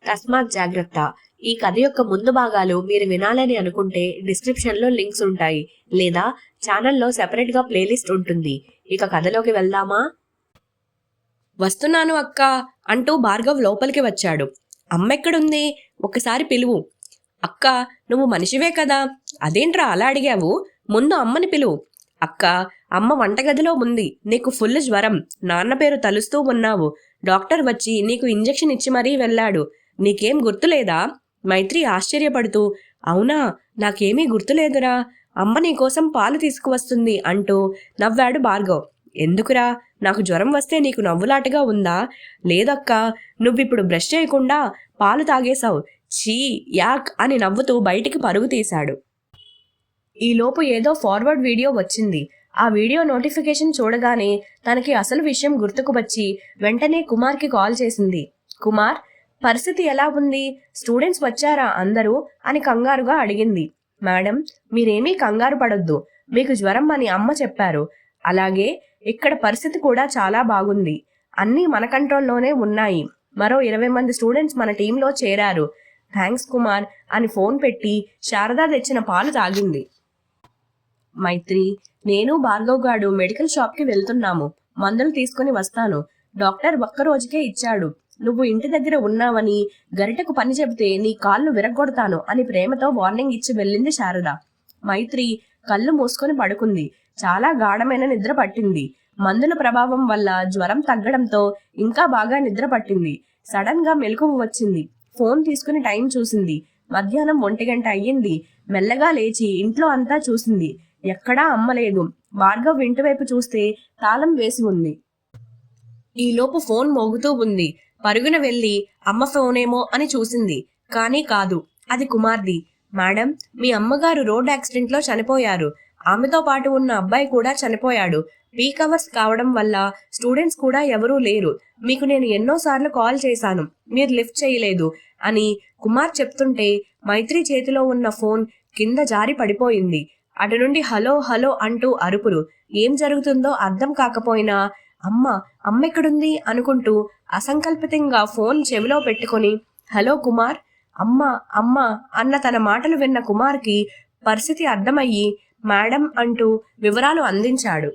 తస్మాత్ జాగ్రత్త. ఈ కథ యొక్క ముందు భాగాలు మీరు వినాలని అనుకుంటే డిస్క్రిప్షన్ లో లింక్స్ ఉంటాయి, లేదా ఛానల్లో సెపరేట్ గా ప్లేలిస్ట్ ఉంటుంది. ఇక కథలోకి వెళ్దామా? వస్తున్నాను అక్క అంటూ భార్గవ్ లోపలికి వచ్చాడు. అమ్మెక్కడుంది? ఒక్కసారి పిలువు. అక్క, నువ్వు మనిషివే కదా, అదేంట్రా అలా అడిగావు? ముందు అమ్మని పిలువు. అక్క, అమ్మ వంటగదిలో ఉంది. నీకు ఫుల్ జ్వరం, నాన్న పేరు తలుస్తూ ఉన్నావు. డాక్టర్ వచ్చి నీకు ఇంజెక్షన్ ఇచ్చి మరీ వెళ్ళాడు. నీకేం గుర్తులేదా? మైత్రి ఆశ్చర్యపడుతూ, అవునా, నాకేమీ గుర్తులేదురా. అమ్మ నీకోసం పాలు తీసుకువస్తుంది అంటూ నవ్వాడు భార్గవ్. ఎందుకురా, నాకు జ్వరం వస్తే నీకు నవ్వులాటగా ఉందా? లేదక్క, నువ్విప్పుడు బ్రష్ చేయకుండా పాలు తాగేశావు. ఛీ, యాక్ అని నవ్వుతూ బయటికి పరుగు తీశాడు. ఈలోపు ఏదో ఫార్వర్డ్ వీడియో వచ్చింది. ఆ వీడియో నోటిఫికేషన్ చూడగానే తనకి అసలు విషయం గుర్తుకు వచ్చి వెంటనే కుమార్కి కాల్ చేసింది. కుమార్, పరిస్థితి ఎలా ఉంది? స్టూడెంట్స్ వచ్చారా అందరూ అని కంగారుగా అడిగింది. మేడం, మీరేమీ కంగారు పడొద్దు. మీకు జ్వరం అని అమ్మ చెప్పారు. అలాగే ఇక్కడ పరిస్థితి కూడా చాలా బాగుంది. అన్నీ మన కంట్రోల్లోనే ఉన్నాయి. మరో 20 మంది స్టూడెంట్స్ మన టీంలో చేరారు. థ్యాంక్స్ కుమార్ అని ఫోన్ పెట్టి శారద తెచ్చిన పాలు తాగింది. మైత్రి, నేను భార్గవ్ గాడు మెడికల్ షాప్కి వెళ్తున్నాము. మందులు తీసుకుని వస్తాను. డాక్టర్ ఒక్క రోజుకే ఇచ్చాడు. నువ్వు ఇంటి దగ్గర ఉన్నావని గరిటకు పని చెబితే నీ కాళ్ళు విరగ్గొడతాను అని ప్రేమతో వార్నింగ్ ఇచ్చి వెళ్ళింది శారద. మైత్రి కళ్ళు మూసుకొని పడుకుంది. చాలా గాఢమైన నిద్ర పట్టింది. మందుల ప్రభావం వల్ల జ్వరం తగ్గడంతో ఇంకా బాగా నిద్ర పట్టింది. సడన్ గా మెలకువ వచ్చింది. ఫోన్ తీసుకుని టైం చూసింది. మధ్యాహ్నం 1 గంట అయ్యింది. మెల్లగా లేచి ఇంట్లో అంతా చూసింది. ఎక్కడా అమ్మలేదు. భార్గవ్ ఇంటి వైపు చూస్తే తాళం వేసి ఉంది. ఈలోపు ఫోన్ మోగుతూ ఉంది. పరుగున వెళ్లి అమ్మ ఫోనేమో అని చూసింది. కానీ కాదు, అది కుమార్ది. మేడం, మీ అమ్మగారు రోడ్ యాక్సిడెంట్ లో చనిపోయారు. ఆమెతో పాటు ఉన్న అబ్బాయి కూడా చనిపోయాడు. పీక్ అవర్స్ కావడం వల్ల స్టూడెంట్స్ కూడా ఎవరూ లేరు. మీకు నేను ఎన్నోసార్లు కాల్ చేశాను, మీరు లిఫ్ట్ చేయలేదు అని కుమార్ చెప్తుంటే మైత్రి చేతిలో ఉన్న ఫోన్ కింద జారి పడిపోయింది. అటు నుండి హలో హలో అంటూ అరుపులు. ఏం జరుగుతుందో అర్థం కాకపోయినా అమ్మెక్కడుంది అనుకుంటూ అసంకల్పితంగా ఫోన్ చెవిలో పెట్టుకుని హలో కుమార్, అమ్మ అన్న తన మాటలు విన్న కుమార్కి పరిస్థితి అర్థమయ్యి మేడం అంటూ వివరాలు అందించాడు.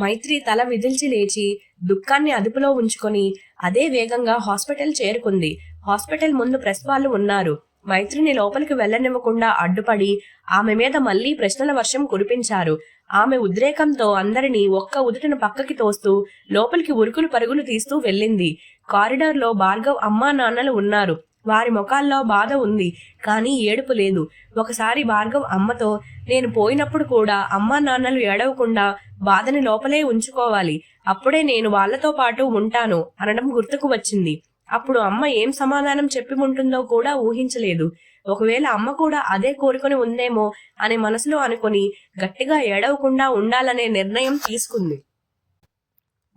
మైత్రి తల విదిల్చి లేచి దుఃఖాన్ని అదుపులో ఉంచుకొని అదే వేగంగా హాస్పిటల్ చేరుకుంది. హాస్పిటల్ ముందు ప్రెస్ వాళ్ళు ఉన్నారు. మైత్రిని లోపలికి వెళ్లనివ్వకుండా అడ్డుపడి ఆమె మీద మళ్లీ ప్రశ్నల వర్షం కురిపించారు. ఆమె ఉద్రేకంతో అందరినీ ఒక్క ఉదుటన పక్కకి తోస్తూ లోపలికి ఉరుకులు పరుగులు తీస్తూ వెళ్ళింది. కారిడార్లో భార్గవ్ అమ్మా నాన్నలు ఉన్నారు. వారి ముఖాల్లో బాధ ఉంది, కానీ ఏడుపు లేదు. ఒకసారి భార్గవ్ అమ్మతో, నేను పోయినప్పుడు కూడా అమ్మా నాన్నలు ఏడవకుండా బాధని లోపలే ఉంచుకోవాలి, అప్పుడే నేను వాళ్లతో పాటు ఉంటాను అనడం గుర్తుకు వచ్చింది. అప్పుడు అమ్మ ఏం సమాధానం చెప్పి ఉంటుందో కూడా ఊహించలేదు. ఒకవేళ అమ్మ కూడా అదే కోరుకొని ఉందేమో అని మనసులో అనుకుని గట్టిగా ఏడవకుండా ఉండాలనే నిర్ణయం తీసుకుంది.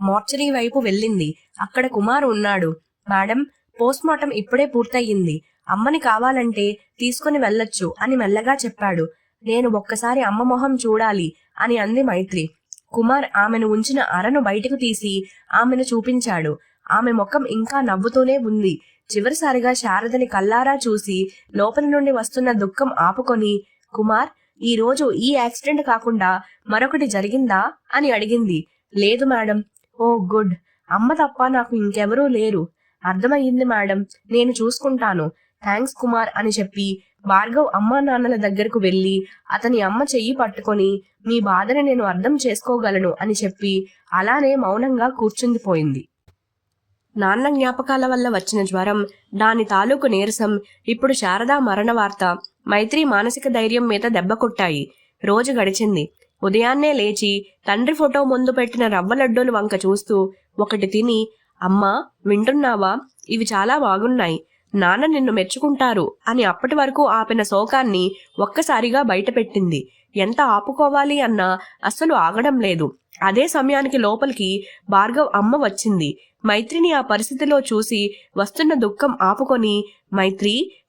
మార్చరీ వైపు వెళ్ళింది. అక్కడ కుమార్ ఉన్నాడు. మేడం, పోస్ట్మార్టం ఇప్పుడే పూర్తయింది. అమ్మని కావాలంటే తీసుకుని వెళ్ళొచ్చు అని మెల్లగా చెప్పాడు. నేను ఒక్కసారి అమ్మ మొహం చూడాలి అని అంది మైత్రి. కుమార్ ఆమెను ఉంచిన అరను బయటకు తీసి ఆమెను చూపించాడు. ఆమె ముఖం ఇంకా నవ్వుతూనే ఉంది. చివరిసారిగా శారదని కల్లారా చూసి లోపలి నుండి వస్తున్న దుఃఖం ఆపుకొని, కుమార్, ఈ రోజు ఈ యాక్సిడెంట్ కాకుండా మరొకటి జరిగిందా అని అడిగింది. లేదు మేడం. ఓ గుడ్. అమ్మ తప్ప నాకు ఇంకెవరూ లేరు. అర్థమయ్యింది మేడం, నేను చూసుకుంటాను. థ్యాంక్స్ కుమార్ అని చెప్పి భార్గవ్ అమ్మా నాన్నల దగ్గరకు వెళ్లి అతని అమ్మ చెయ్యి పట్టుకొని, మీ బాధని నేను అర్థం చేసుకోగలను అని చెప్పి అలానే మౌనంగా కూర్చుండిపోయింది. నాన్న జ్ఞాపకాల వల్ల వచ్చిన జ్వరం, దాని తాలూకు నీరసం, ఇప్పుడు శారదా మరణ వార్త మైత్రి మానసిక ధైర్యం మీద దెబ్బ కొట్టాయి. రోజు గడిచింది. ఉదయాన్నే లేచి తండ్రి ఫోటో ముందు పెట్టిన రవ్వ లడ్డూలు వంక చూస్తూ ఒకటి తిని, అమ్మా వింటున్నావా, ఇవి చాలా బాగున్నాయి, నాన్న నిన్ను మెచ్చుకుంటారు అని అప్పటి వరకు ఆపిన శోకాన్ని ఒక్కసారిగా బయటపెట్టింది. ఎంత ఆపుకోవాలి అన్నా అస్సలు ఆగడం లేదు. అదే సమయానికి లోపలికి భార్గవ్ అమ్మ వచ్చింది. మైత్రిని ఆ పరిస్థితిలో చూసి వస్తున్న దుఃఖం ఆపుకొని,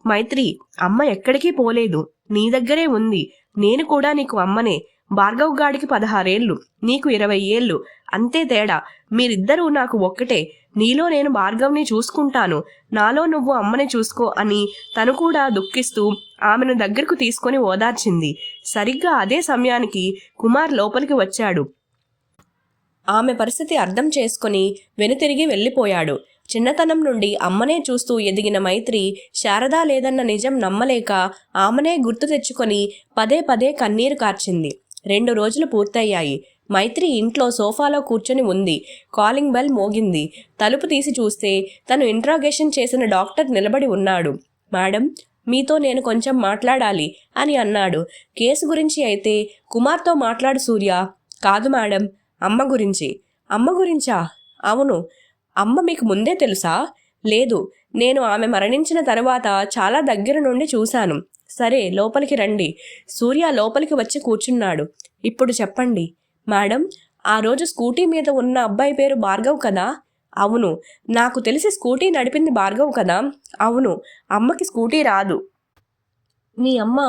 మైత్రి, అమ్మ ఎక్కడికి పోలేదు, నీ దగ్గరే ఉంది. నేను కూడా నీకు అమ్మనే. భార్గవ్ గాడికి 16 ఏళ్ళు, నీకు 20 ఏళ్ళు, అంతే తేడా. మీరిద్దరూ నాకు ఒక్కటే. నీలో నేను భార్గవ్ని చూసుకుంటాను, నాలో నువ్వు అమ్మని చూసుకో అని తను కూడా దుఃఖిస్తూ ఆమెను దగ్గరకు తీసుకొని ఓదార్చింది. సరిగ్గా అదే సమయానికి కుమార్ లోపలికి వచ్చాడు. ఆమె పరిస్థితి అర్థం చేసుకుని వెనుతిరిగి వెళ్ళిపోయాడు. చిన్నతనం నుండి అమ్మనే చూస్తూ ఎదిగిన మైత్రి శారద లేదన్న నిజం నమ్మలేక ఆమెనే గుర్తు తెచ్చుకొని పదే పదే కన్నీరు కార్చింది. 2 రోజులు పూర్తయ్యాయి. మైత్రి ఇంట్లో సోఫాలో కూర్చొని ఉంది. కాలింగ్ బెల్ మోగింది. తలుపు తీసి చూస్తే తను ఇంట్రాగేషన్ చేసిన డాక్టర్ నిలబడి ఉన్నాడు. మేడం, మీతో నేను కొంచెం మాట్లాడాలి అని అన్నాడు. కేసు గురించి అయితే కుమార్తో మాట్లాడు సూర్య. కాదు మేడం, అమ్మ గురించి. అమ్మ గురించా? అవును. అమ్మ మీకు ముందే తెలుసా? లేదు, నేను ఆమె మరణించిన తర్వాత చాలా దగ్గర నుండి చూశాను. సరే, లోపలికి రండి. సూర్య లోపలికి వచ్చి కూర్చున్నాడు. ఇప్పుడు చెప్పండి. మేడం, ఆ రోజు స్కూటీ మీద ఉన్న అబ్బాయి పేరు భార్గవ్ కదా? అవును. నాకు తెలిసి స్కూటీ నడిపింది భార్గవ్ కదా? అవును. అమ్మకి స్కూటీ రాదు. మీ అమ్మ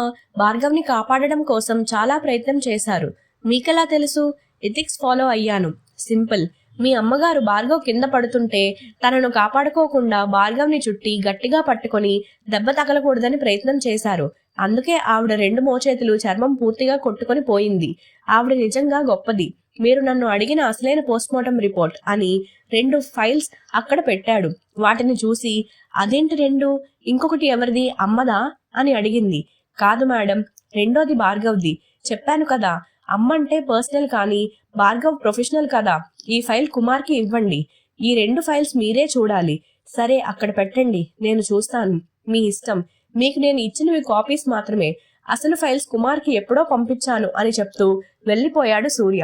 భార్గవ్ని కాపాడడం కోసం చాలా ప్రయత్నం చేశారు. మీకెలా తెలుసు? ఎథిక్స్ ఫాలో అయ్యాను. సింపుల్. మీ అమ్మగారు భార్గవ్ కింద పడుతుంటే తనను కాపాడుకోకుండా భార్గవ్ని చుట్టి గట్టిగా పట్టుకొని దెబ్బ తగలకూడదని ప్రయత్నం చేశారు. అందుకే ఆవిడ 2 మోచేతులు చర్మం పూర్తిగా కొట్టుకొని పోయింది. ఆవిడ నిజంగా గొప్పది. మీరు నన్ను అడిగిన అసలైన పోస్ట్మార్టం రిపోర్ట్ అని 2 ఫైల్స్ అక్కడ పెట్టాడు. వాటిని చూసి అదేంటి 2? ఇంకొకటి ఎవరిది? అమ్మదా అని అడిగింది. కాదు మేడం, రెండోది భార్గవ్ది. చెప్పాను కదా, అమ్మంటే పర్సనల్ కానీ భార్గవ్ ప్రొఫెషనల్ కదా. ఈ ఫైల్ కుమార్కి ఇవ్వండి. ఈ 2 ఫైల్స్ మీరే చూడాలి. సరే, అక్కడ పెట్టండి, నేను చూస్తాను. మీ ఇష్టం. మీకు నేను ఇచ్చినవి కాపీస్ మాత్రమే. అసలు ఫైల్స్ కుమార్కి ఎప్పుడో పంపించాను అని చెప్తూ వెళ్ళిపోయాడు సూర్య.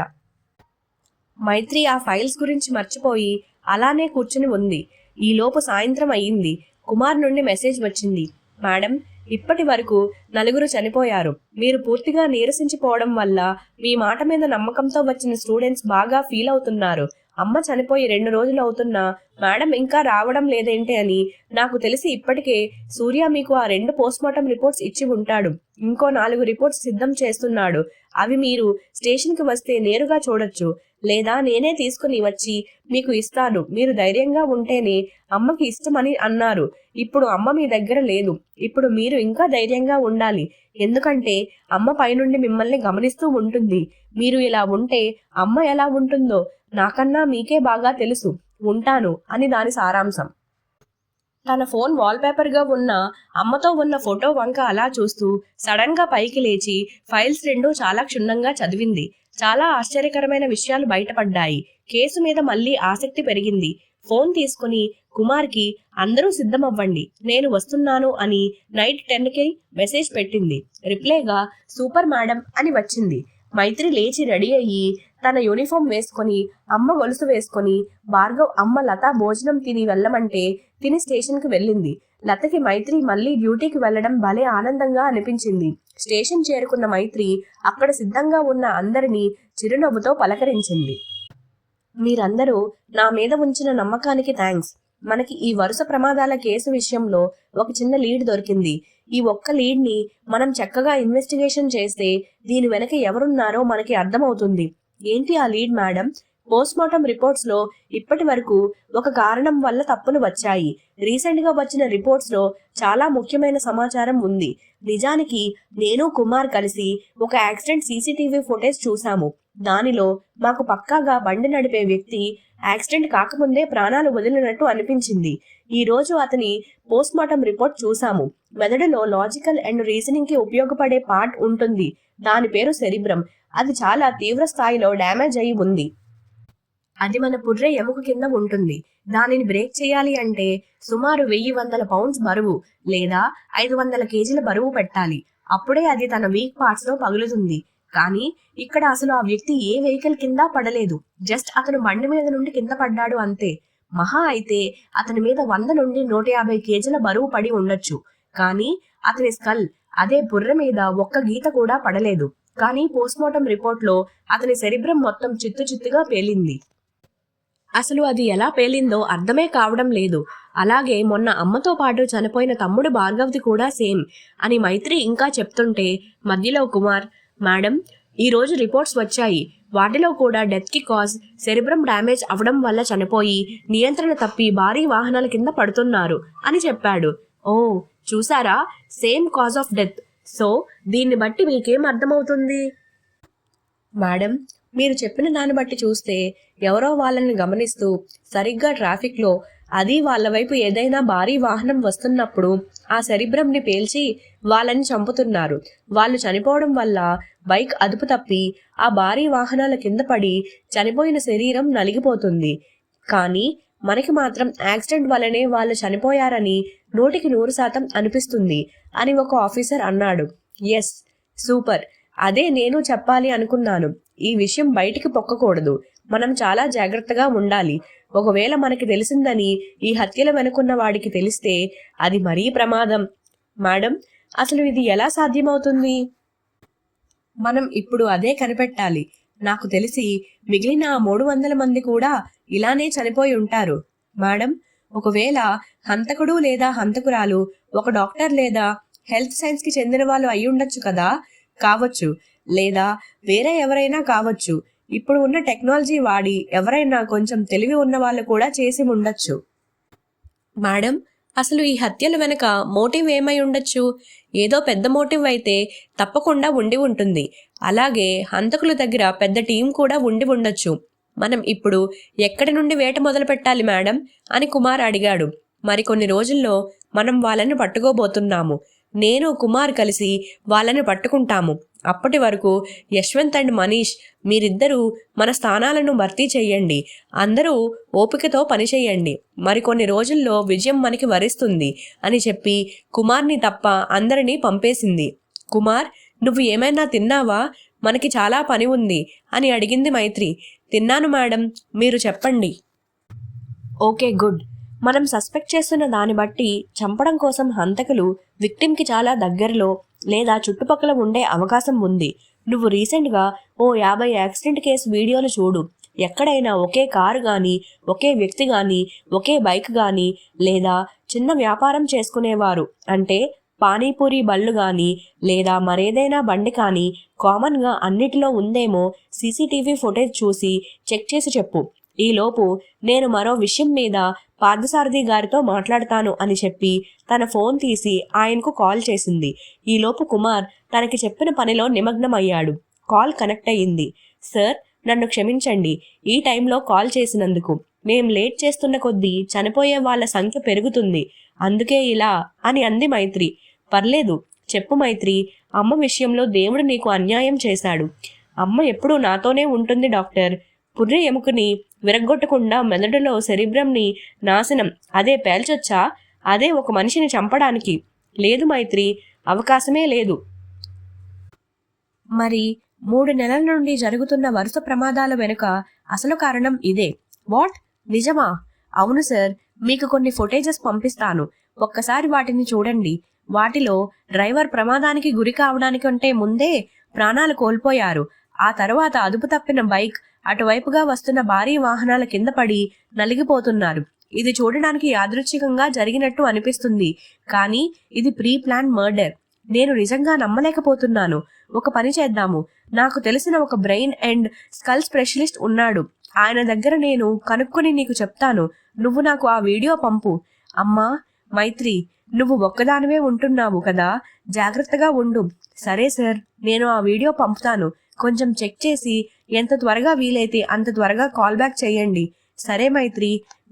మైత్రి ఆ ఫైల్స్ గురించి మర్చిపోయి అలానే కూర్చుని ఉంది. ఈలోపు సాయంత్రం అయ్యింది. కుమార్ నుండి మెసేజ్ వచ్చింది. మేడం, ఇప్పటి వరకు 4 చనిపోయారు. మీరు పూర్తిగా నీరసించిపోవడం వల్ల మీ మాట మీద నమ్మకంతో వచ్చిన స్టూడెంట్స్ బాగా ఫీల్ అవుతున్నారు. అమ్మ చనిపోయి 2 రోజులు అవుతున్నా మేడం ఇంకా రావడం లేదేంటి అని నాకు తెలిసి ఇప్పటికే సూర్య మీకు ఆ 2 పోస్ట్మార్టం రిపోర్ట్స్ ఇచ్చి ఉంటాడు. ఇంకో 4 రిపోర్ట్స్ సిద్ధం చేస్తున్నాడు. అవి మీరు స్టేషన్కి వస్తే నేరుగా చూడొచ్చు, లేదా నేనే తీసుకుని వచ్చి మీకు ఇస్తాను. మీరు ధైర్యంగా ఉంటేనే అమ్మకి ఇష్టమని అన్నారు. ఇప్పుడు అమ్మ మీ దగ్గర లేదు. ఇప్పుడు మీరు ఇంకా ధైర్యంగా ఉండాలి. ఎందుకంటే అమ్మ పైనుండి మిమ్మల్ని గమనిస్తూ ఉంటుంది. మీరు ఇలా ఉంటే అమ్మ ఎలా ఉంటుందో నాకన్నా మీకే బాగా తెలుసు. ఉంటాను అని దాని సారాంశం. తన ఫోన్ వాల్పేపర్గా ఉన్న అమ్మతో ఉన్న ఫోటో వంక అలా చూస్తూ సడన్ గా పైకి లేచి ఫైల్స్ 2 చాలా క్షుణ్ణంగా చదివింది. చాలా ఆశ్చర్యకరమైన విషయాలు బయటపడ్డాయి. కేసు మీద మళ్ళీ ఆసక్తి పెరిగింది. ఫోన్ తీసుకుని కుమార్కి అందరూ సిద్ధమవ్వండి, నేను వస్తున్నాను అని నైట్ 10కి మెసేజ్ పెట్టింది. రిప్లైగా సూపర్ మేడం అని వచ్చింది. మైత్రి లేచి రెడీ అయ్యి తన యూనిఫామ్ వేసుకొని అమ్మ గొలుసు వేసుకొని భార్గవ్ అమ్మ లత భోజనం తిని వెళ్ళమంటే తిని స్టేషన్కి వెళ్ళింది. లతకి మైత్రి మళ్ళీ డ్యూటీకి వెళ్లడం భలే ఆనందంగా అనిపించింది. స్టేషన్ చేరుకున్న మైత్రి అక్కడ సిద్ధంగా ఉన్న అందరినీ చిరునవ్వుతో పలకరించింది. మీరందరూ నా మీద ఉంచిన నమ్మకానికి థ్యాంక్స్. మనకి ఈ వరుస ప్రమాదాల కేసు విషయంలో ఒక చిన్న లీడ్ దొరికింది. ఈ ఒక్క లీడ్ని మనం చక్కగా ఇన్వెస్టిగేషన్ చేస్తే దీని వెనక ఎవరున్నారో మనకి అర్థమవుతుంది. ఏంటి ఆ లీడ్ మేడం? పోస్ట్మార్టం రిపోర్ట్స్ లో ఇప్పటి వరకు ఒక కారణం వల్ల తప్పులు వచ్చాయి. రీసెంట్ గా వచ్చిన రిపోర్ట్స్ లో చాలా ముఖ్యమైన సమాచారం ఉంది. నిజానికి నేను కుమార్ కలిసి ఒక యాక్సిడెంట్ సీసీటీవీ ఫుటేజ్ చూసాము. దానిలో మాకు పక్కాగా బండి నడిపే వ్యక్తి యాక్సిడెంట్ కాకముందే ప్రాణాలు వదిలినట్టు అనిపించింది. ఈ రోజు అతని పోస్ట్మార్టం రిపోర్ట్ చూసాము. మెదడులో లాజికల్ అండ్ రీజనింగ్ కి ఉపయోగపడే పార్ట్ ఉంటుంది. దాని పేరు సెరిబ్రమ్. అది చాలా తీవ్ర స్థాయిలో డ్యామేజ్ అయి ఉంది. అది మన పుర్రె ఎముక కింద ఉంటుంది. దానిని బ్రేక్ చేయాలి అంటే సుమారు 1100 పౌండ్స్ బరువు లేదా 500 కేజీల బరువు పెట్టాలి. అప్పుడే అది తన వీక్ పార్ట్స్ లో పగులుతుంది. కానీ ఇక్కడ అసలు ఆ వ్యక్తి ఏ వెహికల్ కింద పడలేదు. జస్ట్ అతను బండి మీద నుండి కింద పడ్డాడు అంతే. మహా అయితే అతని మీద 100 నుండి 150 కేజీల బరువు పడి ఉండొచ్చు. కానీ అతని స్కల్, అదే బుర్ర మీద ఒక్క గీత కూడా పడలేదు. కానీ పోస్ట్మార్టం రిపోర్ట్ లో అతని సెరిబ్రమ్ మొత్తం చిత్తు చిత్తుగా పేలింది. అసలు అది ఎలా పేలిందో అర్థమే కావడం లేదు. అలాగే మొన్న అమ్మతో పాటు చనిపోయిన తమ్ముడు భార్గవ్ది కూడా సేమ్ అని మైత్రి ఇంకా చెప్తుంటే మధ్యలో కుమార్, మేడం ఈ రోజు రిపోర్ట్స్ వచ్చాయి. వాటిలో కూడా డెత్ కి కాజ్ సెరిబ్రమ్ డ్యామేజ్ అవడం వల్ల చనిపోయి నియంత్రణ తప్పి భారీ వాహనాల కింద పడుతున్నారు అని చెప్పాడు. ఓ చూసారా, same cause of death. So దీన్ని బట్టి మీకేం అర్థమవుతుంది? మేడం, మీరు చెప్పిన దాన్ని బట్టి చూస్తే ఎవరో వాళ్ళని గమనిస్తూ సరిగ్గా ట్రాఫిక్లో అది వాళ్ళ వైపు ఏదైనా భారీ వాహనం వస్తున్నప్పుడు ఆ సెరిబ్రమ్ని పేల్చి వాళ్ళని చంపుతున్నారు. వాళ్ళు చనిపోవడం వల్ల బైక్ అదుపు తప్పి ఆ భారీ వాహనాల కింద పడి చనిపోయిన శరీరం నలిగిపోతుంది. కానీ మనకి మాత్రం యాక్సిడెంట్ వల్లనే వాళ్ళు చనిపోయారని 100% అనిపిస్తుంది అని ఒక ఆఫీసర్ అన్నాడు. Yes, super. అదే నేను చెప్పాలి అనుకున్నాను. ఈ విషయం బయటికి పొక్కకూడదు. మనం చాలా జాగ్రత్తగా ఉండాలి. ఒకవేళ మనకి తెలిసిందని ఈ హత్యల వెనుకున్న వాడికి తెలిస్తే అది మరీ ప్రమాదం. మేడం, అసలు ఇది ఎలా సాధ్యమవుతుంది? మనం ఇప్పుడు అదే కనిపెట్టాలి. నాకు తెలిసి మిగిలిన 300 మంది కూడా ఇలానే చనిపోయి ఉంటారు. మేడం, ఒకవేళ హంతకుడు లేదా హంతకురాలు ఒక డాక్టర్ లేదా హెల్త్ సైన్స్ కి చెందిన వాళ్ళు అయి ఉండొచ్చు కదా. కావచ్చు, లేదా వేరే ఎవరైనా కావచ్చు. ఇప్పుడు ఉన్న టెక్నాలజీ వాడి ఎవరైనా కొంచెం తెలివి ఉన్న వాళ్ళు కూడా చేసి ఉండొచ్చు. మేడం, అసలు ఈ హత్యల వెనక మోటివ్ ఏమై ఉండొచ్చు? ఏదో పెద్ద మోటివ్ అయితే తప్పకుండా ఉండి ఉంటుంది. అలాగే హంతకుల దగ్గర పెద్ద టీం కూడా ఉండి ఉండొచ్చు. మనం ఇప్పుడు ఎక్కడి నుండి వేట మొదలు పెట్టాలి మేడం అని కుమార్ అడిగాడు. మరికొన్ని రోజుల్లో మనం వాళ్ళని పట్టుకోబోతున్నాము. నేను కుమార్ కలిసి వాళ్ళని పట్టుకుంటాము. అప్పటి వరకు యశ్వంత్ అండ్ మనీష్ మీరిద్దరూ మన స్థానాలను భర్తీ చెయ్యండి. అందరూ ఓపికతో పనిచేయండి. మరికొన్ని రోజుల్లో విజయం మనకి వరిస్తుంది అని చెప్పి కుమార్ని తప్ప అందరినీ పంపేసింది. కుమార్, నువ్వు ఏమైనా తిన్నావా? మనకి చాలా పని ఉంది అని అడిగింది మైత్రి. తిన్నాను మేడం, మీరు చెప్పండి. Okay, good. మనం సస్పెక్ట్ చేస్తున్న దాన్ని బట్టి చంపడం కోసం హంతకులు విక్టిమ్కి చాలా దగ్గరలో లేదా చుట్టుపక్కల ఉండే అవకాశం ఉంది. నువ్వు రీసెంట్గా 50 యాక్సిడెంట్ కేసు వీడియోలు చూడు. ఎక్కడైనా ఒకే కారు కానీ, ఒకే వ్యక్తి కానీ, ఒకే బైక్ కానీ, లేదా చిన్న వ్యాపారం చేసుకునేవారు అంటే పానీపూరి బళ్ళు కానీ లేదా మరేదైనా బండి కానీ కామన్గా అన్నిటిలో ఉందేమో సీసీటీవీ ఫుటేజ్ చూసి చెక్ చేసి చెప్పు. ఈలోపు నేను మరో విషయం మీద పార్థసారథి గారితో మాట్లాడతాను అని చెప్పి తన ఫోన్ తీసి ఆయనకు కాల్ చేసింది. ఈలోపు కుమార్ తనకి చెప్పిన పనిలో నిమగ్నమయ్యాడు. కాల్ కనెక్ట్ అయ్యింది. సార్, నన్ను క్షమించండి ఈ టైంలో కాల్ చేసినందుకు. మేం లేట్ చేస్తున్న కొద్దీ చనిపోయే వాళ్ళ సంఖ్య పెరుగుతుంది, అందుకే ఇలా అని అంది మైత్రి. పర్లేదు, చెప్పు మైత్రి. అమ్మ విషయంలో దేవుడు నీకు అన్యాయం చేశాడు. అమ్మ ఎప్పుడూ నాతోనే ఉంటుంది డాక్టర్. పుర్రె ఎముకని విరగ్గొట్టకుండా మెదడులో సెరిబ్రమ్ని నాశనం అదే పేల్చొచ్చా? అదే ఒక మనిషిని చంపడానికి? లేదు మైత్రి, అవకాశమే లేదు. మరి 3 నెలల నుండి జరుగుతున్న వరుస ప్రమాదాల వెనుక అసలు కారణం ఇదే. వాట్? నిజమా? అవును సార్, మీకు కొన్ని ఫుటేజెస్ పంపిస్తాను. ఒక్కసారి వాటిని చూడండి. వాటిలో డ్రైవర్ ప్రమాదానికి గురి కావడానికంటే ముందే ప్రాణాలు కోల్పోయారు. ఆ తర్వాత అదుపు తప్పిన బైక్ అటువైపుగా వస్తున్న భారీ వాహనాల కింద పడి నలిగిపోతున్నారు. ఇది చూడడానికి యాదృచ్ఛికంగా జరిగినట్టు అనిపిస్తుంది, కానీ ఇది ప్రీ ప్లాన్ మర్డర్. నేను నిజంగా నమ్మలేకపోతున్నాను. ఒక పని చేద్దాము. నాకు తెలిసిన ఒక బ్రెయిన్ అండ్ స్కల్ స్పెషలిస్ట్ ఉన్నాడు. ఆయన దగ్గర నేను కనుక్కొని నీకు చెప్తాను. నువ్వు నాకు ఆ వీడియో పంపు. అమ్మా మైత్రి, నువ్వు ఒక్కదానివే ఉంటున్నావు కదా, జాగ్రత్తగా ఉండు. సరే సార్, నేను ఆ వీడియో పంపుతాను. కొంచెం చెక్ చేసి ఎంత త్వరగా వీలైతే అంత త్వరగా కాల్ బ్యాక్ చేయండి. సరే మైత్రి,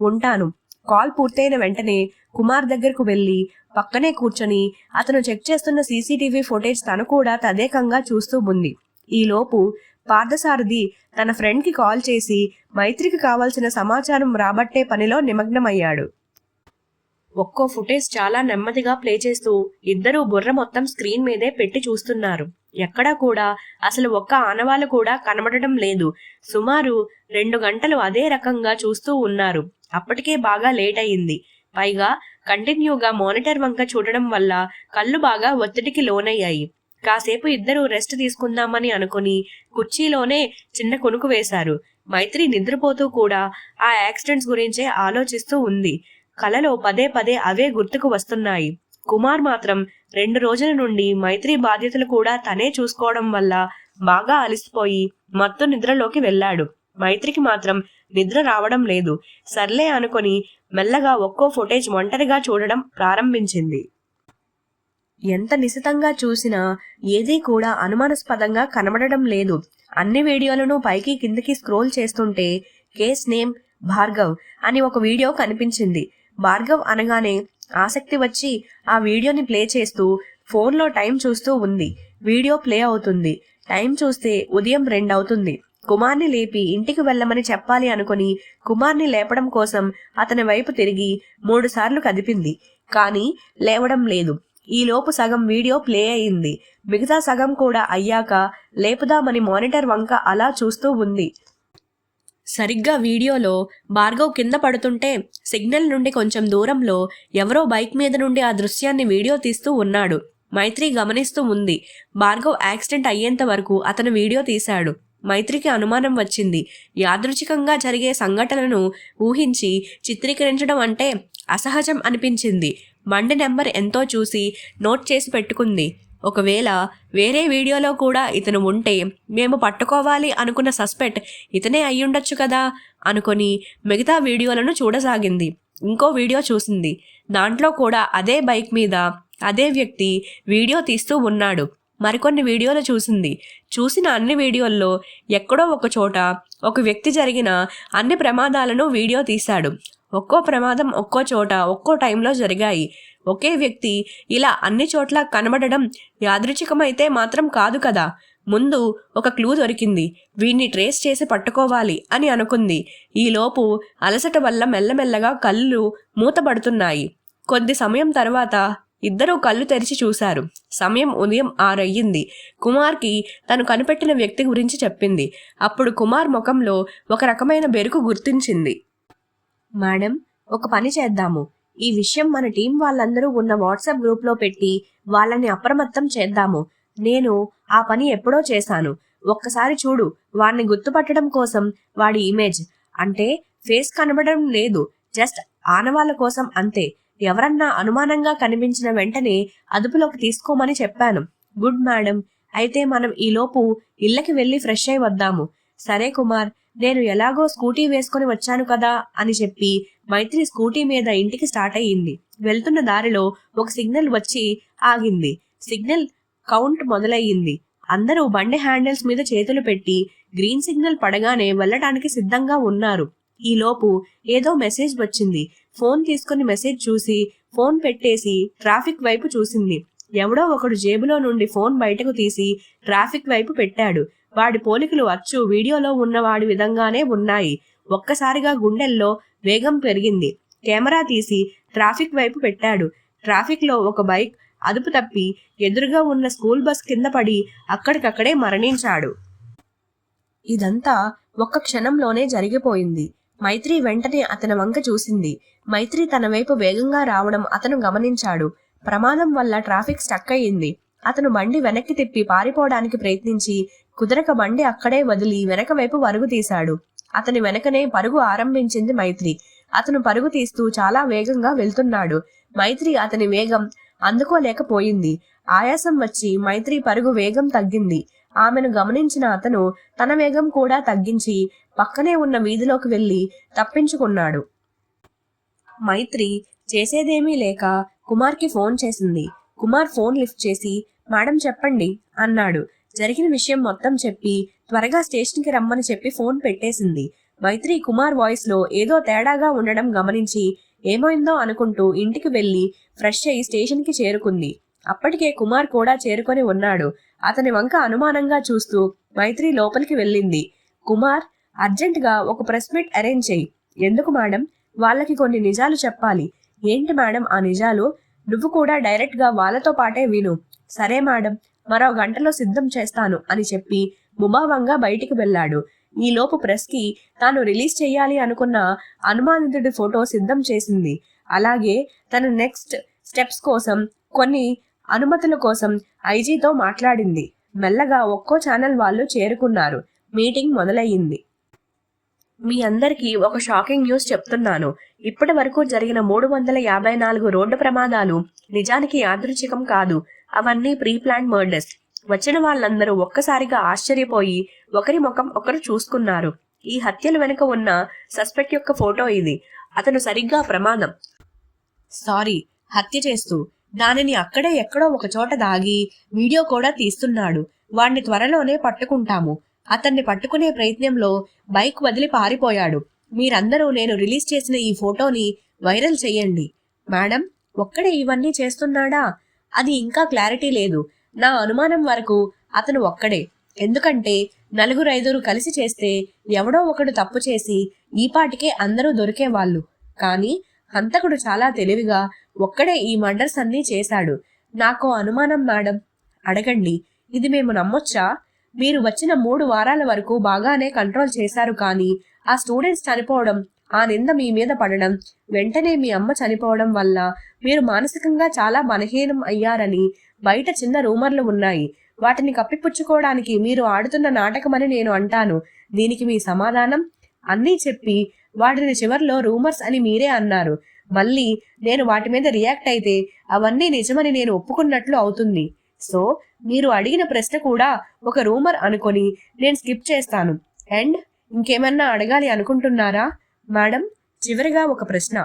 ఉంటాను. కాల్ పూర్తయిన వెంటనే కుమార్ దగ్గరకు వెళ్ళి పక్కనే కూర్చొని అతను చెక్ చేస్తున్న సీసీటీవీ ఫుటేజ్ తను కూడా తదేకంగా చూస్తూ ఉంది. ఈలోపు పార్థసారథి తన ఫ్రెండ్కి కాల్ చేసి మైత్రికి కావాల్సిన సమాచారం రాబట్టే పనిలో నిమగ్నమయ్యాడు. ఒక్కో ఫుటేజ్ చాలా నెమ్మదిగా ప్లే చేస్తూ ఇద్దరూ బుర్ర మొత్తం స్క్రీన్ మీదే పెట్టి చూస్తున్నారు. ఎక్కడా కూడా అసలు ఒక్క ఆనవాళ్ళు కూడా కనబడటం లేదు. సుమారు 2 గంటలు అదే రకంగా చూస్తూ ఉన్నారు. అప్పటికే బాగా లేట్ అయింది. పైగా కంటిన్యూగా మానిటర్ వంక చూడడం వల్ల కళ్ళు బాగా ఒత్తిడికి లోనయ్యాయి. కాసేపు ఇద్దరూ రెస్ట్ తీసుకుందామని అనుకుని కుర్చీలోనే చిన్న కునుకు వేశారు. మైత్రి నిద్రపోతూ కూడా ఆ యాక్సిడెంట్స్ గురించే ఆలోచిస్తూ ఉంది. కలలో పదే పదే అవే గుర్తుకు వస్తున్నాయి. కుమార్ మాత్రం 2 రోజుల నుండి మైత్రి బాధ్యతలు కూడా తనే చూసుకోవడం వల్ల బాగా అలసిపోయి మత్తు నిద్రలోకి వెళ్ళాడు. మైత్రికి మాత్రం నిద్ర రావడం లేదు. సర్లే అనుకొని మెల్లగా ఒక్కో ఫుటేజ్ ఒంటరిగా చూడడం ప్రారంభించింది. ఎంత నిశితంగా చూసినా ఏదీ కూడా అనుమానాస్పదంగా కనబడడం లేదు. అన్ని వీడియోలను పైకి కిందకి స్క్రోల్ చేస్తుంటే కేస్ నేమ్ భార్గవ్ అని ఒక వీడియో కనిపించింది. భార్గవ్ అనగానే ఆసక్తి వచ్చి ఆ వీడియోని ప్లే చేస్తూ ఫోన్లో టైం చూస్తూ ఉంది. వీడియో ప్లే అవుతుంది. టైం చూస్తే ఉదయం 2 అవుతుంది. కుమార్ని లేపి ఇంటికి వెళ్ళమని చెప్పాలి అనుకుని కుమార్ని లేపడం కోసం అతని వైపు తిరిగి 3 సార్లు కదిపింది. కానీ లేవడం లేదు. ఈలోపు సగం వీడియో ప్లే అయింది. మిగతా సగం కూడా అయ్యాక లేపుదామని మానిటర్ వంక అలా చూస్తూ ఉంది. సరిగ్గా వీడియోలో భార్గవ్ కింద పడుతుంటే సిగ్నల్ నుండి కొంచెం దూరంలో ఎవరో బైక్ మీద నుండి ఆ దృశ్యాన్ని వీడియో తీస్తూ ఉన్నాడు. మైత్రి గమనిస్తూ ఉంది. భార్గవ్ యాక్సిడెంట్ అయ్యేంత వరకు అతను వీడియో తీశాడు. మైత్రికి అనుమానం వచ్చింది. యాదృచ్ఛికంగా జరిగే సంఘటనను ఊహించి చిత్రీకరించడం అంటే అసహజం అనిపించింది. బండి నెంబర్ ఎంతో చూసి నోట్ చేసి పెట్టుకుంది. ఒకవేళ వేరే వీడియోలో కూడా ఇతను ఉంటే మేము పట్టుకోవాలి అనుకున్న సస్పెక్ట్ ఇతనే అయ్యుండొచ్చు కదా అనుకొని మిగతా వీడియోలను చూడసాగింది. ఇంకో వీడియో చూసింది. దాంట్లో కూడా అదే బైక్ మీద అదే వ్యక్తి వీడియో తీస్తూ ఉన్నాడు. మరికొన్ని వీడియోలు చూసింది. చూసిన అన్ని వీడియోల్లో ఎక్కడో ఒక చోట ఒక వ్యక్తి జరిగిన అన్ని ప్రమాదాలను వీడియో తీశాడు. ఒక్కో ప్రమాదం ఒక్కో చోట ఒక్కో టైంలో జరిగాయి. ఒకే వ్యక్తి ఇలా అన్ని చోట్ల కనబడడం యాదృచ్ఛికమైతే మాత్రం కాదు కదా. ముందు ఒక క్లూ దొరికింది. వీడిని ట్రేస్ చేసి పట్టుకోవాలి అని అనుకుంది. ఈలోపు అలసట వల్ల మెల్లమెల్లగా కళ్ళు మూతపడుతున్నాయి. కొద్ది సమయం తర్వాత ఇద్దరూ కళ్ళు తెరిచి చూశారు. సమయం ఉదయం 6 అయ్యింది. కుమార్కి తను కనిపెట్టిన వ్యక్తి గురించి చెప్పింది. అప్పుడు కుమార్ ముఖంలో ఒక రకమైన బెరుకు గుర్తించింది. మేడం, ఒక పని చేద్దాము. ఈ విషయం మన టీం వాళ్ళందరూ ఉన్న వాట్సాప్ గ్రూప్లో పెట్టి వాళ్ళని అప్రమత్తం చేద్దాము. నేను ఆ పని ఎప్పుడో చేశాను. ఒక్కసారి చూడు. వాడిని గుర్తుపట్టడం కోసం వాడి ఇమేజ్ అంటే ఫేస్ కనబడడం లేదు, జస్ట్ ఆనవాళ్ళ కోసం అంతే. ఎవరన్నా అనుమానంగా కనిపించిన వెంటనే అదుపులోకి తీసుకోమని చెప్పాను. Good madam. అయితే మనం ఈలోపు ఇళ్ళకి వెళ్ళి ఫ్రెష్ అయి వద్దాము. సరే కుమార్, నేను ఎలాగో స్కూటీ వేసుకొని వచ్చాను కదా అని చెప్పి మైత్రి స్కూటీ మీద ఇంటికి స్టార్ట్ అయ్యింది. వెళ్తున్న దారిలో ఒక సిగ్నల్ వచ్చి ఆగింది. సిగ్నల్ కౌంట్ మొదలయ్యింది. అందరూ బండి హ్యాండిల్స్ మీద చేతులు పెట్టి గ్రీన్ సిగ్నల్ పడగానే వెళ్ళటానికి సిద్ధంగా ఉన్నారు. ఈలోపు ఏదో మెసేజ్ వచ్చింది. ఫోన్ తీసుకుని మెసేజ్ చూసి ఫోన్ పెట్టేసి ట్రాఫిక్ వైపు చూసింది. ఎవడో ఒకడు జేబులో నుండి ఫోన్ బయటకు తీసి ట్రాఫిక్ వైపు పెట్టాడు. వాడి పోలికలు అచ్చు వీడియోలో ఉన్న వాడి విధంగానే ఉన్నాయి. ఒక్కసారిగా గుండెల్లో వేగం పెరిగింది. కెమెరా తీసి ట్రాఫిక్ వైపు పెట్టాడు. ట్రాఫిక్లో ఒక బైక్ అదుపు తప్పి ఎదురుగా ఉన్న స్కూల్ బస్ కింద పడి అక్కడికక్కడే మరణించాడు. ఇదంతా ఒక్క క్షణంలోనే జరిగిపోయింది. మైత్రి వెంటనే అతని వంక చూసింది. మైత్రి తన వైపు వేగంగా రావడం అతను గమనించాడు. ప్రమాదం వల్ల ట్రాఫిక్ స్టక్ అయ్యింది. అతను బండి వెనక్కి తిప్పి పారిపోవడానికి ప్రయత్నించి కుదరక బండి అక్కడే వదిలి వెనక వైపు పరుగు తీశాడు. అతని వెనకనే పరుగు ఆరంభించింది మైత్రి. అతను పరుగు తీస్తూ చాలా వేగంగా వెళ్తున్నాడు. మైత్రి అతని వేగం అందుకోలేకపోయింది. ఆయాసం వచ్చి మైత్రి పరుగు వేగం తగ్గింది. ఆమెను గమనించిన అతను తన వేగం కూడా తగ్గించి పక్కనే ఉన్న వీధిలోకి వెళ్లి తప్పించుకున్నాడు. మైత్రి చేసేదేమీ లేక కుమార్కి ఫోన్ చేసింది. కుమార్ ఫోన్ లిఫ్ట్ చేసి మేడం చెప్పండి అన్నాడు. జరిగిన విషయం మొత్తం చెప్పి త్వరగా స్టేషన్కి రమ్మని చెప్పి ఫోన్ పెట్టేసింది. మైత్రి కుమార్ వాయిస్లో ఏదో తేడాగా ఉండడం గమనించి ఏమైందో అనుకుంటూ ఇంటికి వెళ్లి ఫ్రెష్ అయ్యి స్టేషన్కి చేరుకుంది. అప్పటికే కుమార్ కూడా చేరుకొని ఉన్నాడు. అతని వంక అనుమానంగా చూస్తూ మైత్రి లోపలికి వెళ్ళింది. కుమార్, అర్జెంటుగా ఒక ప్రెస్ మీట్ అరేంజ్ చెయ్యి. ఎందుకు మేడం? వాళ్ళకి కొన్ని నిజాలు చెప్పాలి. ఏంటి మేడం ఆ నిజాలు? నువ్వు కూడా డైరెక్ట్గా వాళ్ళతో పాటే విను. సరే మేడం, మరో గంటలో సిద్ధం చేస్తాను అని చెప్పి ముభావంగా బయటికి వెళ్ళాడు. ఈలోపు ప్రెస్కి తాను రిలీజ్ చేయాలి అనుకున్న అనుమానితుడి ఫోటో సిద్ధం చేసింది. అలాగే తన నెక్స్ట్ స్టెప్స్ కోసం కొన్ని అనుమతుల కోసం ఐజీతో మాట్లాడింది. మెల్లగా ఒక్కో ఛానల్ వాళ్ళు చేరుకున్నారు. మీటింగ్ మొదలయ్యింది. మీ అందరికీ ఒక షాకింగ్ న్యూస్ చెప్తున్నాను. ఇప్పటి వరకు జరిగిన 354 రోడ్డు ప్రమాదాలు నిజానికి యాదృచ్ఛికం కాదు. అవన్నీ ప్రీ ప్లాన్ మర్డర్స్. వచ్చిన వాళ్ళందరూ ఒక్కసారిగా ఆశ్చర్యపోయి ఒకరి ముఖం ఒకరు చూసుకున్నారు. ఈ హత్యల వెనుక ఉన్న సస్పెక్ట్ యొక్క ఫోటో ఇది. అతను సరిగ్గా ప్రమాదం సారీ హత్య చేస్తూ దానిని అక్కడే ఎక్కడో ఒక చోట దాగి వీడియో కూడా తీస్తున్నాడు. వాణ్ణి త్వరలోనే పట్టుకుంటాము. అతన్ని పట్టుకునే ప్రయత్నంలో బైక్ వదిలి పారిపోయాడు. మీరందరూ నేను రిలీజ్ చేసిన ఈ ఫోటోని వైరల్ చెయ్యండి. మేడం, ఒక్కడే ఇవన్నీ చేస్తున్నాడా? అది ఇంకా క్లారిటీ లేదు. నా అనుమానం వరకు అతను ఒక్కడే. ఎందుకంటే 4-5 కలిసి చేస్తే ఎవడో ఒకడు తప్పు చేసి ఈపాటికే అందరూ దొరికేవాళ్ళు. కానీ హంతకుడు చాలా తెలివిగా ఒక్కడే ఈ మర్డర్స్ అన్నీ చేశాడు. నాకో అనుమానం మేడం. అడగండి. ఇది మేము నమ్మొచ్చా? మీరు వచ్చిన 3 వారాల వరకు బాగానే కంట్రోల్ చేశారు, కానీ ఆ స్టూడెంట్స్ చనిపోవడం, ఆ నింద మీ మీద పడడం, వెంటనే మీ అమ్మ చనిపోవడం వల్ల మీరు మానసికంగా చాలా బలహీనం అయ్యారని బయట చిన్న రూమర్లు ఉన్నాయి. వాటిని కప్పిపుచ్చుకోవడానికి మీరు ఆడుతున్న నాటకమని నేను అంటాను. దీనికి మీ సమాధానం? అన్నీ చెప్పి వాటిని చివర్లో రూమర్స్ అని మీరే అన్నారు. మళ్ళీ నేను వాటి మీద రియాక్ట్ అయితే అవన్నీ నిజమని నేను ఒప్పుకున్నట్లు అవుతుంది. సో మీరు అడిగిన ప్రశ్న కూడా ఒక రూమర్ అనుకొని నేను స్కిప్ చేస్తాను. అండ్ ఇంకేమన్నా అడగాలి అనుకుంటున్నారా? మేడం, చివరిగా ఒక ప్రశ్న.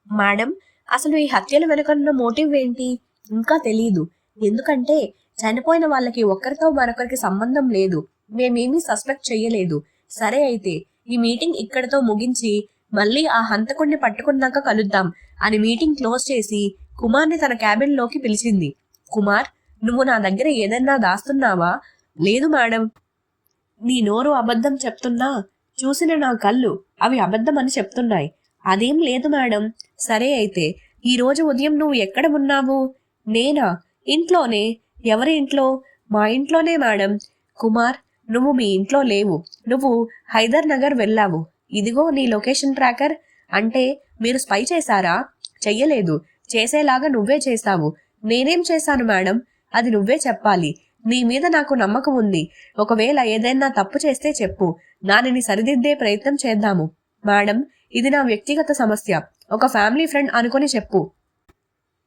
మేడం, అసలు ఈ హత్యల వెనుకన్న మోటివ్ ఏంటి? ఇంకా తెలీదు. ఎందుకంటే చనిపోయిన వాళ్ళకి ఒక్కరితో మరొకరికి సంబంధం లేదు. మేమేమీ సస్పెక్ట్ చెయ్యలేదు. సరే, అయితే ఈ మీటింగ్ ఇక్కడితో ముగించి మళ్ళీ ఆ హంతకుడిని పట్టుకున్నాక కలుద్దాం అని మీటింగ్ క్లోజ్ చేసి కుమార్ని తన క్యాబిన్ లోకి పిలిచింది. కుమార్, నువ్వు నా దగ్గర ఏదన్నా దాస్తున్నావా? లేదు మేడం. నీ నోరు అబద్ధం చెప్తున్నా చూసిన నా కళ్ళు అవి అబద్ధం అని చెప్తున్నాయి. అదేం లేదు మేడం. సరే, అయితే ఈ రోజు ఉదయం నువ్వు ఎక్కడ ఉన్నావు? నేనా? ఇంట్లోనే. ఎవరి ఇంట్లో? మా ఇంట్లోనే మేడం. కుమార్, నువ్వు మీ ఇంట్లో లేవు. నువ్వు హైదర్ నగర్ వెళ్ళావు. ఇదిగో నీ లొకేషన్ ట్రాకర్. అంటే మీరు స్పై చేశారా? చెయ్యలేదు. చేసేలాగా నువ్వే చేశావు. నేనేం చేశాను మేడం? అది నువ్వే చెప్పాలి. నీ మీద నాకు నమ్మకం ఉంది. ఒకవేళ ఏదైనా తప్పు చేస్తే చెప్పు. దానిని సరిదిద్దే ప్రయత్నం చేద్దాము. మేడం, ఇది నా వ్యక్తిగత సమస్య. ఒక ఫ్యామిలీ ఫ్రెండ్ అనుకొని చెప్పు.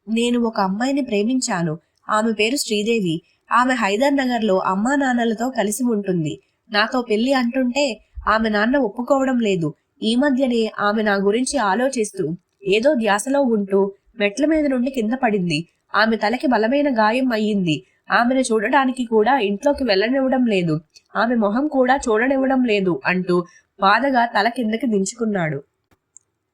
నేను ఒక అమ్మాయిని ప్రేమించాను. ఆమె పేరు శ్రీదేవి. ఆమె హైదర్ నగర్లో అమ్మా నాన్నలతో కలిసి ఉంటుంది. నాతో పెళ్లి అంటుంటే ఆమె నాన్న ఒప్పుకోవడం లేదు. ఈ మధ్యనే ఆమె నా గురించి ఆలోచిస్తూ ఏదో ధ్యాసలో ఉంటూ మెట్ల మీద నుండి కింద పడింది. ఆమె తలకి బలమైన గాయం అయ్యింది. ఆమెను చూడడానికి కూడా ఇంట్లోకి వెళ్ళనివ్వడం లేదు. ఆమె మొహం కూడా చూడనివ్వడం లేదు అంటూ బాధగా తల కిందకి దించుకున్నాడు.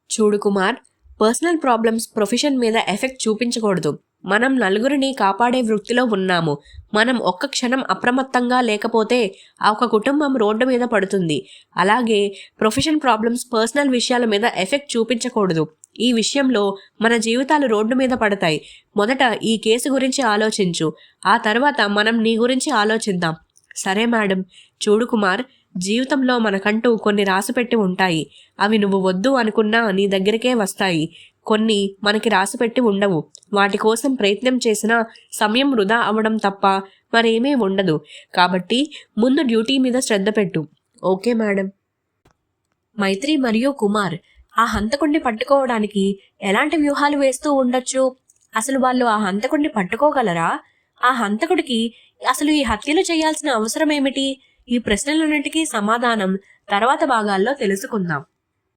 చూడు కుమార్, పర్సనల్ ప్రాబ్లమ్స్ ప్రొఫెషన్ మీద ఎఫెక్ట్ చూపించకూడదు. మనం నలుగురిని కాపాడే వృత్తిలో ఉన్నాము. మనం ఒక్క క్షణం అప్రమత్తంగా లేకపోతే ఆ ఒక కుటుంబం రోడ్డు మీద పడుతుంది. అలాగే ప్రొఫెషన్ ప్రాబ్లమ్స్ పర్సనల్ విషయాల మీద ఎఫెక్ట్ చూపించకూడదు. ఈ విషయంలో మన జీవితాలు రోడ్డు మీద పడతాయి. మొదట ఈ కేసు గురించి ఆలోచించు. ఆ తర్వాత మనం నీ గురించి ఆలోచిద్దాం. సరే మేడం. చూడు కుమార్, జీవితంలో మనకంటూ కొన్ని రాసిపెట్టి ఉంటాయి. అవి నువ్వు వద్దు అనుకున్నా నీ దగ్గరికే వస్తాయి. కొన్ని మనకి రాసిపెట్టి ఉండవు. వాటి కోసం ప్రయత్నం చేసినా సమయం వృధా అవ్వడం తప్ప మరేమీ ఉండదు. కాబట్టి ముందు డ్యూటీ మీద శ్రద్ధ పెట్టు. Okay madam. మైత్రి మరియు కుమార్ ఆ హంతకుడిని పట్టుకోవడానికి ఎలాంటి వ్యూహాలు వేస్తూ ఉండొచ్చు? అసలు వాళ్ళు ఆ హంతకుడిని పట్టుకోగలరా? ఆ హంతకుడికి అసలు ఈ హత్యలు చేయాల్సిన అవసరం ఏమిటి? ఈ ప్రశ్నలన్నిటికీ సమాధానం తర్వాత భాగాల్లో తెలుసుకుందాం.